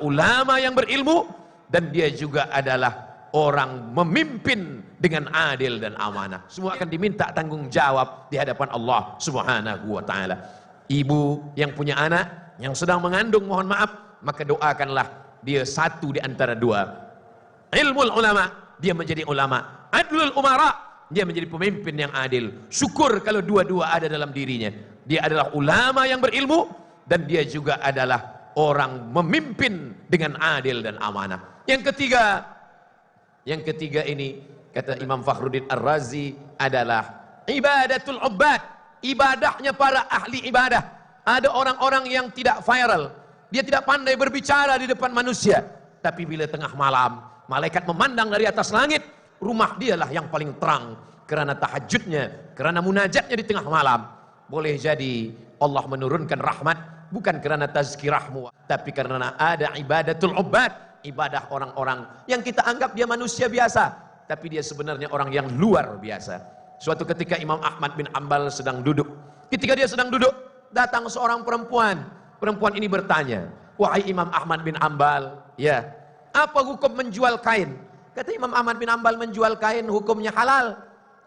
ulama yang berilmu, dan dia juga adalah orang memimpin dengan adil dan amanah. Semua akan diminta tanggung jawab di hadapan Allah Subhanahu wa taala. Ibu yang punya anak yang sedang mengandung, mohon maaf, maka doakanlah dia satu di antara dua. Ilmul ulama, dia menjadi ulama. Adlul umara, dia menjadi pemimpin yang adil. Syukur kalau dua-dua ada dalam dirinya. Dia adalah ulama yang berilmu, dan dia juga adalah orang memimpin dengan adil dan amanah. Yang ketiga ini, kata Imam Fakhruddin Ar-Razi, adalah ibadatul ubbad, ibadahnya para ahli ibadah. Ada orang-orang yang tidak viral, dia tidak pandai berbicara di depan manusia, tapi bila tengah malam malaikat memandang dari atas langit, rumah dialah yang paling terang kerana tahajudnya, kerana munajatnya di tengah malam. Boleh jadi Allah menurunkan rahmat bukan kerana tazkirahmu, tapi karena ada ibadatul ubbad, ibadah orang-orang yang kita anggap dia manusia biasa, tapi dia sebenarnya orang yang luar biasa. Suatu ketika Imam Ahmad bin Hanbal sedang duduk. Ketika dia sedang duduk, datang seorang perempuan. Perempuan ini bertanya, "Wahai Imam Ahmad bin Hanbal, ya, apa hukum menjual kain?" Kata Imam Ahmad bin Hanbal, menjual kain hukumnya halal.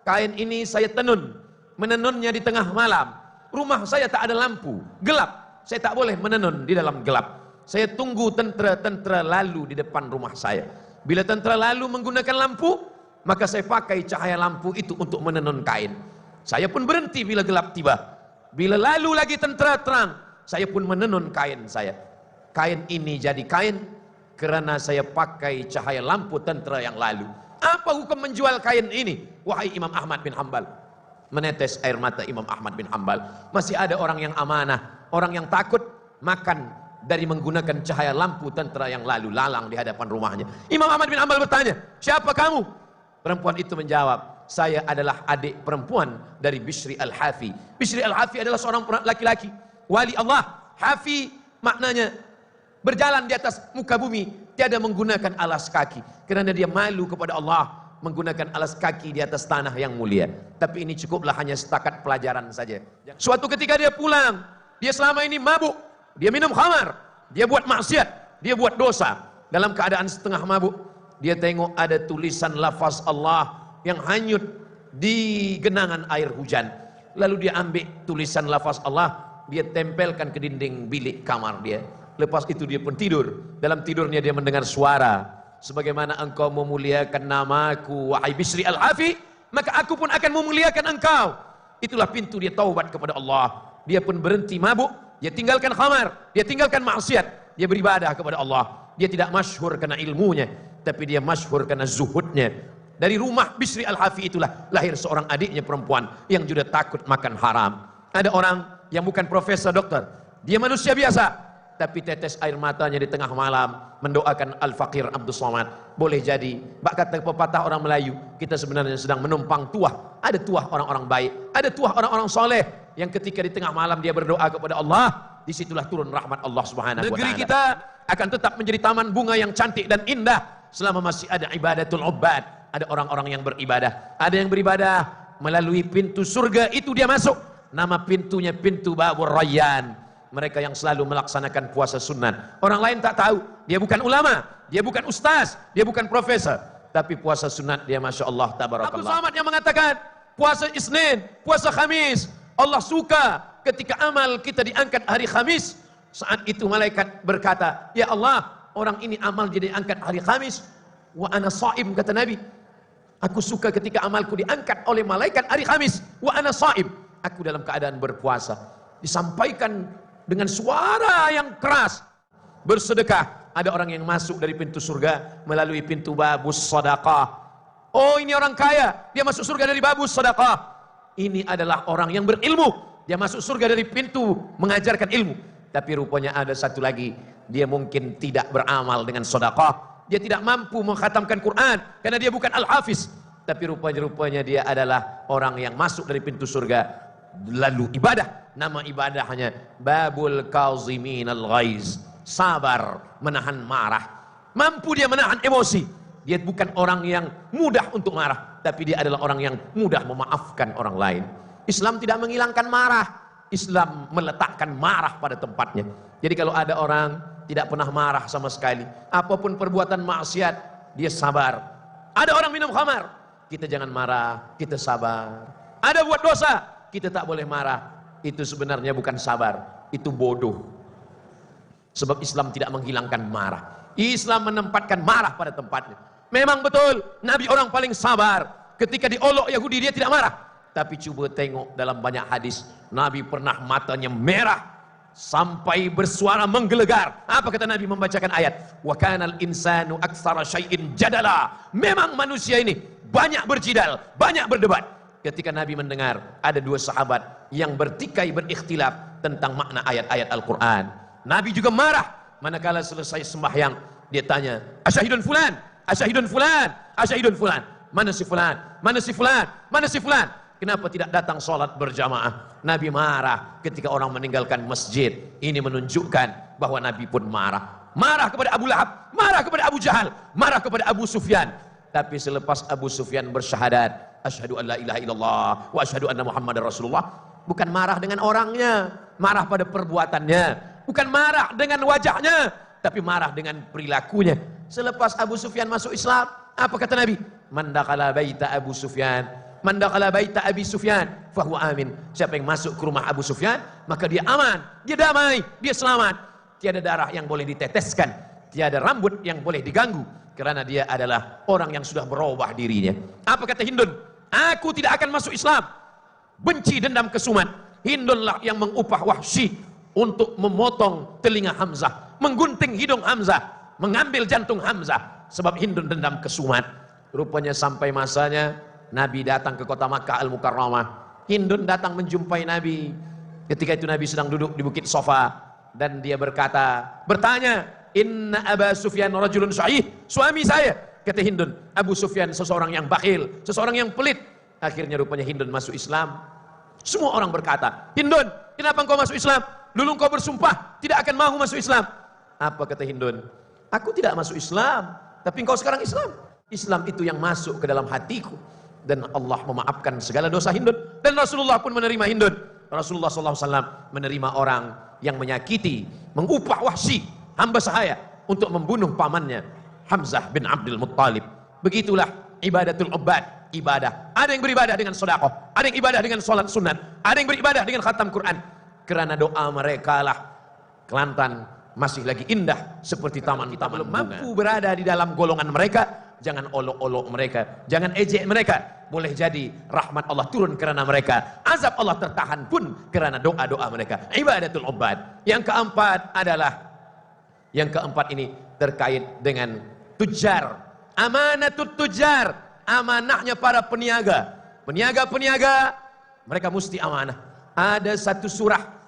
Kain ini saya tenun, menenunnya di tengah malam. Rumah saya tak ada lampu, gelap. Saya tak boleh menenun di dalam gelap. Saya tunggu tentera-tentera lalu di depan rumah saya. Bila tentera lalu menggunakan lampu, maka saya pakai cahaya lampu itu untuk menenun kain. Saya pun berhenti bila gelap tiba. Bila lalu lagi tentera terang, saya pun menenun kain saya. Kain ini jadi kain kerana saya pakai cahaya lampu tentera yang lalu. Apa hukum menjual kain ini, wahai Imam Ahmad bin Hanbal? Menetes air mata Imam Ahmad bin Hanbal. Masih ada orang yang amanah, orang yang takut makan dari menggunakan cahaya lampu tentera yang lalu lalang di hadapan rumahnya. Imam Ahmad bin Hanbal bertanya, "Siapa kamu?" Perempuan itu menjawab, "Saya adalah adik perempuan dari Bishri Al-Hafi." Bishri Al-Hafi adalah seorang laki-laki wali Allah. Hafi maknanya berjalan di atas muka bumi, tiada menggunakan alas kaki, kerana dia malu kepada Allah menggunakan alas kaki di atas tanah yang mulia. Tapi ini cukuplah hanya setakat pelajaran saja. Suatu ketika dia pulang, dia selama ini mabuk, dia minum khamar, dia buat maksiat, dia buat dosa. Dalam keadaan setengah mabuk, dia tengok ada tulisan lafaz Allah yang hanyut di genangan air hujan. Lalu dia ambil tulisan lafaz Allah, dia tempelkan ke dinding bilik kamar dia. Lepas itu dia pun tidur. Dalam tidurnya dia mendengar suara, "Sebagaimana engkau memuliakan namaku, wahai Bishri Al-Hafi, maka aku pun akan memuliakan engkau." Itulah pintu dia taubat kepada Allah. Dia pun berhenti mabuk, dia tinggalkan khamar, dia tinggalkan maksiat, dia beribadah kepada Allah. Dia tidak masyhur karena ilmunya, tapi dia masyhur karena zuhudnya. Dari rumah Bishri Al-Hafi itulah lahir seorang adiknya perempuan yang juga takut makan haram. Ada orang yang bukan profesor doktor, dia manusia biasa, tapi tetes air matanya di tengah malam mendoakan Al-Faqir Abdul Somad. Boleh jadi, bak kata pepatah orang Melayu, kita sebenarnya sedang menumpang tuah. Ada tuah orang-orang baik, ada tuah orang-orang soleh, yang ketika di tengah malam dia berdoa kepada Allah, disitulah turun rahmat Allah Subhanahu wa ta'ala. Negeri kita akan tetap menjadi taman bunga yang cantik dan indah selama masih ada ibadatul ubbad. Ada orang-orang yang beribadah, ada yang beribadah melalui pintu surga itu dia masuk. Nama pintunya pintu Babur Rayyan. Mereka yang selalu melaksanakan puasa sunat. Orang lain tak tahu, dia bukan ulama, dia bukan ustaz, dia bukan profesor, tapi puasa sunat dia Masya Allah tabarakallah. Abdul Somad yang mengatakan puasa Isnin, puasa Khamis, Allah suka ketika amal kita diangkat hari Khamis. Saat itu malaikat berkata, "Ya Allah, orang ini amal jadi angkat hari Khamis, wa ana shaim," kata Nabi. "Aku suka ketika amalku diangkat oleh malaikat hari Khamis, wa ana shaim." Aku dalam keadaan berpuasa. Disampaikan dengan suara yang keras, bersedekah. Ada orang yang masuk dari pintu surga melalui pintu babus sedekah. Oh, ini orang kaya, dia masuk surga dari babus sedekah. Ini adalah orang yang berilmu, dia masuk surga dari pintu mengajarkan ilmu. Tapi rupanya ada satu lagi, dia mungkin tidak beramal dengan sedekah, dia tidak mampu mengkhatamkan Quran karena dia bukan al-hafiz. Tapi rupanya dia adalah orang yang masuk dari pintu surga lalu ibadah. Nama ibadahnya Babul Kazimin Al-Ghaiz, sabar, menahan marah. Mampu dia menahan emosi. Dia bukan orang yang mudah untuk marah, tapi dia adalah orang yang mudah memaafkan orang lain. Islam tidak menghilangkan marah, Islam meletakkan marah pada tempatnya. Jadi kalau ada orang tidak pernah marah sama sekali. Apapun perbuatan maksiat, dia sabar. Ada orang minum khamar, kita jangan marah, kita sabar. Ada buat dosa, kita tak boleh marah. Itu sebenarnya bukan sabar, itu bodoh. Sebab Islam tidak menghilangkan marah. Islam menempatkan marah pada tempatnya. Memang betul, Nabi orang paling sabar. Ketika diolok Yahudi dia tidak marah. Tapi coba tengok dalam banyak hadis, Nabi pernah matanya merah sampai bersuara menggelegar. Apa kata Nabi membacakan ayat? Wa kanal insanu aktsara syai'in jadala. Memang manusia ini banyak berjidal, banyak berdebat. Ketika Nabi mendengar ada dua sahabat yang bertikai berikhtilaf tentang makna ayat-ayat Al-Quran, Nabi juga marah. Manakala selesai sembahyang, dia tanya, asyahidun fulan, asyahidun fulan, asyahidun fulan. Mana si fulan? Mana si fulan? Mana si fulan? Kenapa tidak datang sholat berjamaah? Nabi marah ketika orang meninggalkan masjid. Ini menunjukkan bahwa Nabi pun marah. Marah kepada Abu Lahab, marah kepada Abu Jahal, marah kepada Abu Sufyan. Tapi selepas Abu Sufyan bersyahadat, asyhadu an la ilaha illallah wa asyhadu anna Muhammadar Rasulullah, bukan marah dengan orangnya, marah pada perbuatannya. Bukan marah dengan wajahnya, tapi marah dengan perilakunya. Selepas Abu Sufyan masuk Islam, apa kata Nabi? Man dakhala baita Abu Sufyan, man dakhala baita Abi Sufyan fahuwa amin. Siapa yang masuk ke rumah Abu Sufyan, maka dia aman, dia damai, dia selamat. Tiada darah yang boleh diteteskan, tiada rambut yang boleh diganggu, karena dia adalah orang yang sudah berubah dirinya. Apa kata Hindun? Aku tidak akan masuk Islam. Benci, dendam, kesumat. Hindunlah yang mengupah Wahsy untuk memotong telinga Hamzah, menggunting hidung Hamzah, mengambil jantung Hamzah, sebab Hindun dendam kesumat. Rupanya sampai masanya Nabi datang ke kota Makkah Al-Mukarramah. Hindun datang menjumpai Nabi. Ketika itu Nabi sedang duduk di Bukit Sofa dan dia bertanya, inna Aba Sufyan rajulun syahih. Suami saya, kata Hindun, Abu Sufyan seseorang yang bakhil, seseorang yang pelit. Akhirnya rupanya Hindun masuk Islam. Semua orang berkata, Hindun, kenapa engkau masuk Islam? Dulu engkau bersumpah tidak akan mau masuk Islam. Apa kata Hindun? Aku tidak masuk Islam, tapi engkau sekarang Islam. Islam itu yang masuk ke dalam hatiku, dan Allah memaafkan segala dosa Hindun, dan Rasulullah pun menerima Hindun. Rasulullah SAW menerima orang yang menyakiti, mengupah Wahsy, hamba sahaya, untuk membunuh pamannya Hamzah bin Abdul Muttalib. Begitulah ibadatul ubad, ibadah. Ada yang beribadah dengan sedekah, ada yang ibadah dengan sholat sunat, ada yang beribadah dengan khatam Quran. Kerana doa mereka lah Kelantan masih lagi indah seperti taman-taman bunga. Mampu berada di dalam golongan mereka, jangan olok-olok mereka, jangan ejek mereka. Boleh jadi rahmat Allah turun kerana mereka, azab Allah tertahan pun kerana doa-doa mereka. Ibadatul ubad. Yang keempat adalah, yang keempat ini terkait dengan tujar. Amanatut tujar, amanahnya para peniaga. Peniaga-peniaga, mereka mesti amanah. Ada satu surah